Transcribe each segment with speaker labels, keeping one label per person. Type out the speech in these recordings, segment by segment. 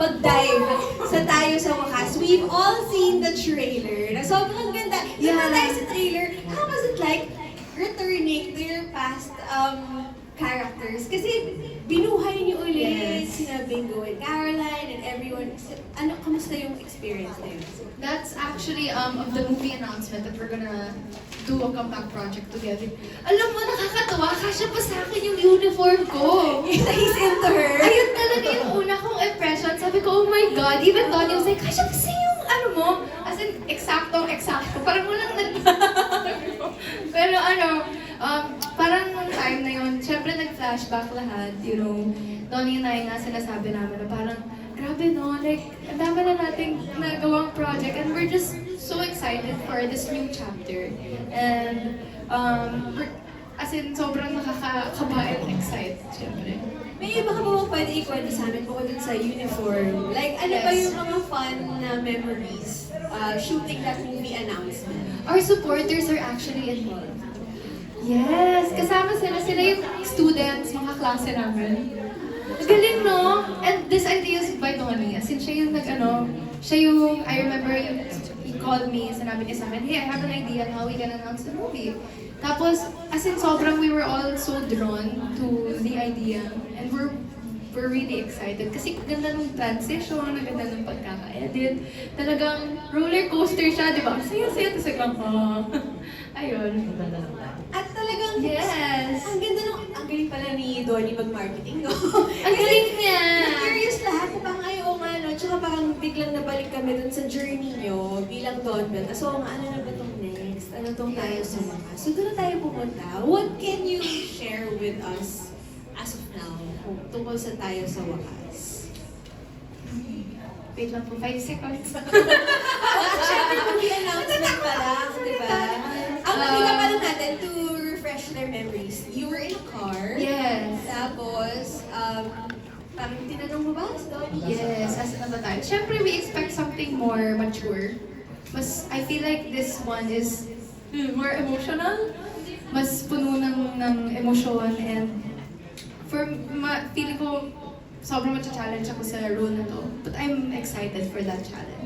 Speaker 1: pag-dive sa Tayo sa Wakas. We've all seen the trailer. Na sobrang ganda. Sobrang tayo sa trailer. How was it like returning to your past characters? Kasi binuhay niyo ulit sina Bingo and Caroline and everyone. Ano, kamusta yung experience na yun?
Speaker 2: That's actually of the movie announcement that we're gonna do a comeback project together. Alam mo, nakakatawa. Kasya pa sa akin yung uniform ko.
Speaker 1: He's into her.
Speaker 2: Ayun talaga yung una kong impression. Sabi ko, oh my God. Even Donnie was like, kasya pa sa yung ano mo. As in, eksakto. Parang walang Pero parang nung time na yun, syempre nag-flashback lahat. You know, Donnie and I nga sinasabi namin na parang, grabe no, like, ang dami na nating nagawang project and we're just so excited for this new chapter. And, as in, sobrang nakakakaba and excited, syempre.
Speaker 1: May iba ka ba pwede ikwento sa amin bukod dun sa uniform? Like, ano ba yung mga fun na memories shooting that movie announcement?
Speaker 2: Our supporters are actually involved. Yes, kasama sila yung students, mga klase namin. Galing, no? And this idea is by Donnie. As in, siya yung I remember he called me, sinabi niya sa akin, hey, I have an idea on how we can announce the movie. Tapos, as in, sobrang we were all so drawn to the idea. And we're really excited. Kasi ganda ng transition, ang ganda ng pagkaka-edit. Talagang roller coaster siya, di ba? Ang saya-saya, tapos lang, ayun.
Speaker 1: At talagang,
Speaker 2: Yes!
Speaker 1: ang ganda nung, ang galing pala ni Donnie mag-marketing, no?
Speaker 2: Ang galing niya!
Speaker 1: Na-curious lahat, parang ayaw nga, no? Tsaka parang biglang nabalik kami dun sa journey nyo bilang Donbel. So, ano na ba itong next? Ano itong Tayo sa Wakas? So, doon na tayo pumunta. What can you share with us as of now tungkol sa Tayo sa Wakas?
Speaker 2: Wait lang po, 5 seconds.
Speaker 1: Siyempre, movie announcement pa lang, di ba? Ang makita pa lang natin to refresh their memories. You were in a car.
Speaker 2: Yes.
Speaker 1: Tapos, parang tinanong mo ba si Donnie?
Speaker 2: Yes, as na ba tayo? Siyempre, we expect something more mature. I feel like this one is more emotional. Mas puno ng emosyon and feeling ko sobrang matcha-challenge ako sa role na to. But I'm excited for that challenge.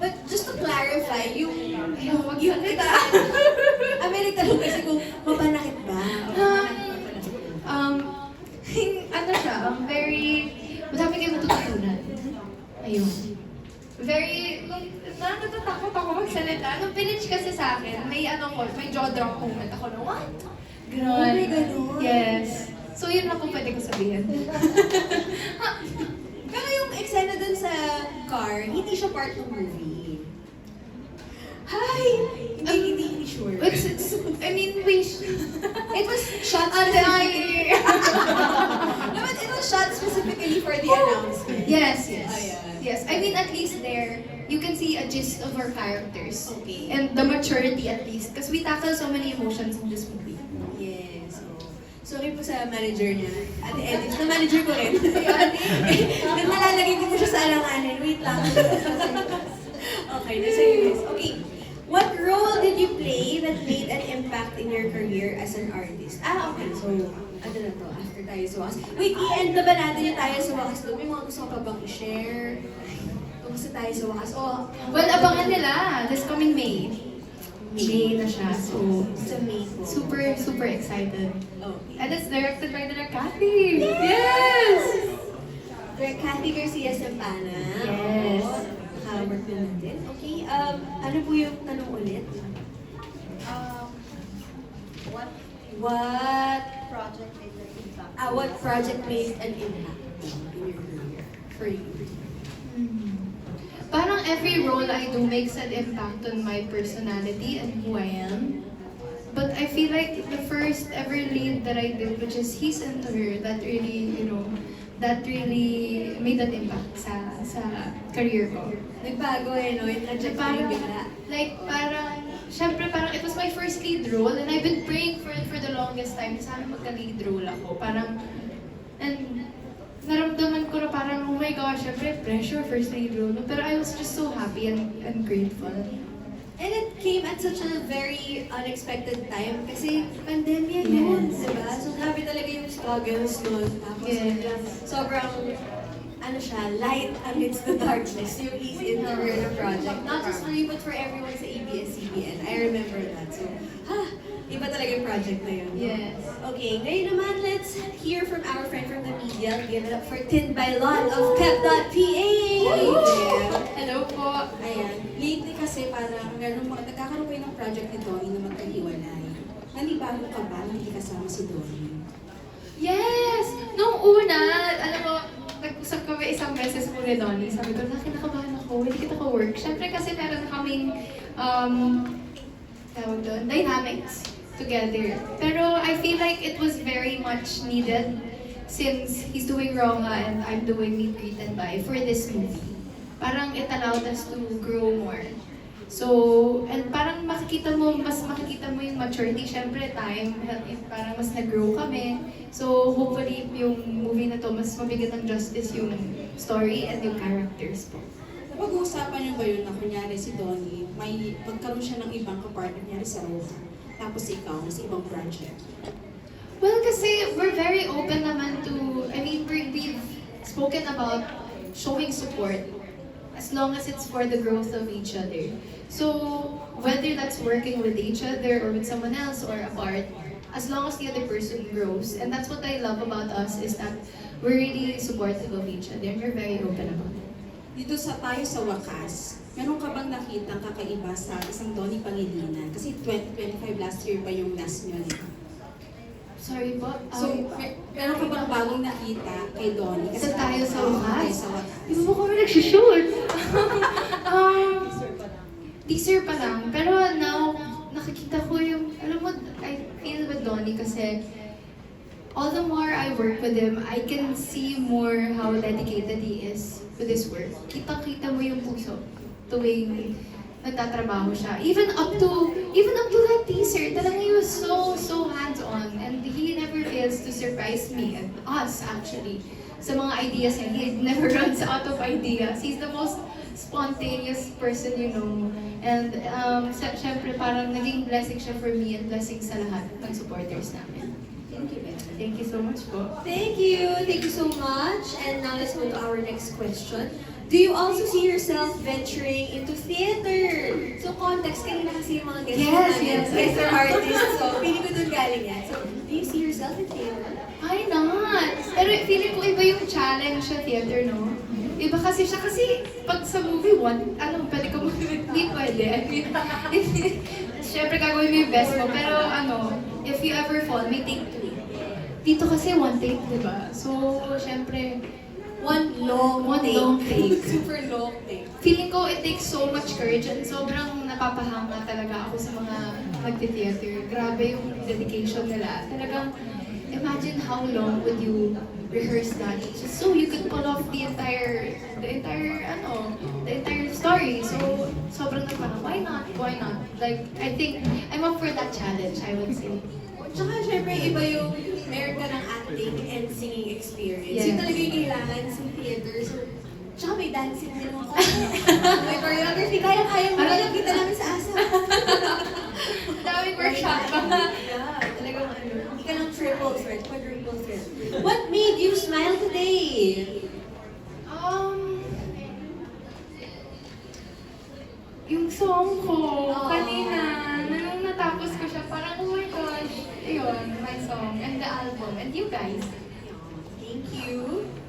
Speaker 1: But just to clarify, yung
Speaker 2: Wag
Speaker 1: yung
Speaker 2: salita.
Speaker 1: may nagtanong kasi kung mapanakit ba?
Speaker 2: Ano siya, very, madami kayo matututunan. Ayun. Very, natatakot ako magsalita. Nung pinitch kasi sa akin, may jaw drop moment ako na, what? Ganon.
Speaker 1: May ganon?
Speaker 2: Yes. So yun lang po pwede ko sabihin.
Speaker 1: Pero yung eksena dun sa car, hindi siya part ng movie. Hi! Hindi sure.
Speaker 2: I mean,
Speaker 1: It was shot specifically. No, but it was shot specifically for the announcement.
Speaker 2: Yes.
Speaker 1: Ayan.
Speaker 2: Yes. I mean, at least there, you can see a gist of our characters.
Speaker 1: Okay.
Speaker 2: And the maturity at least. Because we tackle so many emotions in this movie.
Speaker 1: Yes. Sorry po sa manager niya. Ate Edith, na manager ko rin. Nalalagay ko po siya sa alanganin. Wait lang. Okay, serious. Okay. What role did you play that made an impact in your career as an artist? Okay. So, ano na to? After Tayo sa Wakas. Wait, i-end na ba natin yung Tayo sa Wakas doon? May mga gusto ka pa bang i-share? Tungkol sa Tayo sa Wakas?
Speaker 2: Well, abangan nila. This coming May. May na siya. So,
Speaker 1: Sa May po.
Speaker 2: super excited.
Speaker 1: Okay.
Speaker 2: And it's directed by Director Kathy. Yes!
Speaker 1: Kathy Garcia Sempana.
Speaker 2: Yes.
Speaker 1: Naka-work na natin. Okay, ano po yung tanong ulit? What
Speaker 3: Project made an impact.
Speaker 1: what project made an impact in your career for you?
Speaker 2: Parang every role I do makes an impact on my personality and who I am. But I feel like the first ever lead that I did, which is He's Into Her, that really, that really made an impact sa career ko.
Speaker 1: Nagbago no? Yung trajectory bigla.
Speaker 2: Syempre parang it was my first lead role and I've been praying for it for the longest time. Sana magka-lead role ako. And naramdaman ko na parang, oh my gosh, syempre pressure, first lead role. Pero I was just so happy and grateful.
Speaker 1: And it came at such a very unexpected time kasi pandemya yun,
Speaker 2: Yes.
Speaker 1: diba? So grabe talaga yung struggles nun. Tapos
Speaker 2: Yes.
Speaker 1: sobrang, ano siya, light amidst the darkness, yung Easy Interpreter project. Not just for you, but for everyone sa ABS-CBN. I remember that. So, iba talaga yung project na yun.
Speaker 2: Yes.
Speaker 1: Okay, ngayon naman, let's hear from our friend from the media. Give it up for Tin Bailon of Kep.PH!
Speaker 2: Hello po.
Speaker 1: Ayan. Lately kasi parang nagkakaroon kayo ng project ni Donnie na magkahiwalay. Nanibago ka ba na hindi kasama si Donnie?
Speaker 2: Yes! Nung una, alam mo, nag-usap kami isang beses po ni Donnie. Sabi ko, kinakabahan ako, hindi kita ka-work. Siyempre kasi meron kaming, tawag doon, dynamics together. Pero I feel like it was very much needed since he's doing Ronga and I'm doing Meet, Greet, and Buy for this movie. Parang it allowed us to grow more. So, and parang makikita mo yung maturity, syempre time, parang mas nag-grow kami. So, hopefully, yung movie na to, mas mabigyan ng justice yung story and yung characters po.
Speaker 1: Napag-uusapan niyo ba yun na kunyari si Donnie, may magkaroon siya ng ibang kapartner niya sa Roha, tapos ikaw sa ibang project?
Speaker 2: Well, kasi we're very open naman to, I mean, we've spoken about showing support as long as it's for the growth of each other. So, whether that's working with each other or with someone else or apart, as long as the other person grows, and that's what I love about us is that we're really supportive of each other and we're very open about it.
Speaker 1: Dito tayo sa wakas, meron ka bang nakitang kakaiba sa isang Donnie Pangilinan? Kasi 2025 last year pa yung last nyo, di ba?
Speaker 2: Sorry po.
Speaker 1: So, meron ka bang bagong nakita kay Donnie?
Speaker 2: Sa tayo sa
Speaker 1: Oo,
Speaker 2: wakas?
Speaker 1: tayo sa wakas.
Speaker 2: Di ba po kami nag-shoot? Teaser pa lang. Pero now, nakikita ko yung, alam mo, I feel with Donnie kasi all the more I work with him, I can see more how dedicated he is with his work. Kitang-kita mo yung puso tuwing nagtatrabaho siya. Even up to that teaser, talagang he was so hands-on and he never fails to surprise me and us actually sa mga ideas niya. He never runs out of ideas. He's the most spontaneous person you know. And syempre parang naging blessing siya for me and blessing sa lahat ng supporters namin.
Speaker 1: Thank you, Beth.
Speaker 2: Thank you so much po.
Speaker 1: Thank you so much. And now let's go to our next question. Do you also see yourself venturing into theater? So context, kanina kasi yung mga guests
Speaker 2: Yes,
Speaker 1: namin,
Speaker 2: yes.
Speaker 1: guests are artists, so feeling ko dun galing yan. So, do you see yourself in theater?
Speaker 2: Why not? Pero feeling ko iba yung challenge sa theater, no? Iba kasi siya, kasi pag sa movie, pwede ka hindi pwede. I mean, syempre gagawin mo yung best mo, pero if you ever fall, may take two. Dito kasi one take, di ba? So, syempre,
Speaker 1: One long take. Super long take.
Speaker 2: feeling ko it takes so much courage and sobrang napapahanga talaga ako sa mga nagti-theater. Grabe yung dedication nila. Talagang, imagine how long would you rehearse that just so you could pull off the entire story. So, sobrang parang, why not? Like, I think, I'm up for that challenge, I would say.
Speaker 1: Tsaka syempre, iba yung meron ka ng acting and singing experience.
Speaker 2: Yes.
Speaker 1: Yung talaga yung kailangan sa theater. So, tsaka may dancing din ako. May choreography. Kaya mo. Alam kita namin sa asa.
Speaker 2: Daming workshop.
Speaker 1: Yeah, talagang hindi ka lang triple threat, quadruple threat. What made you smile today?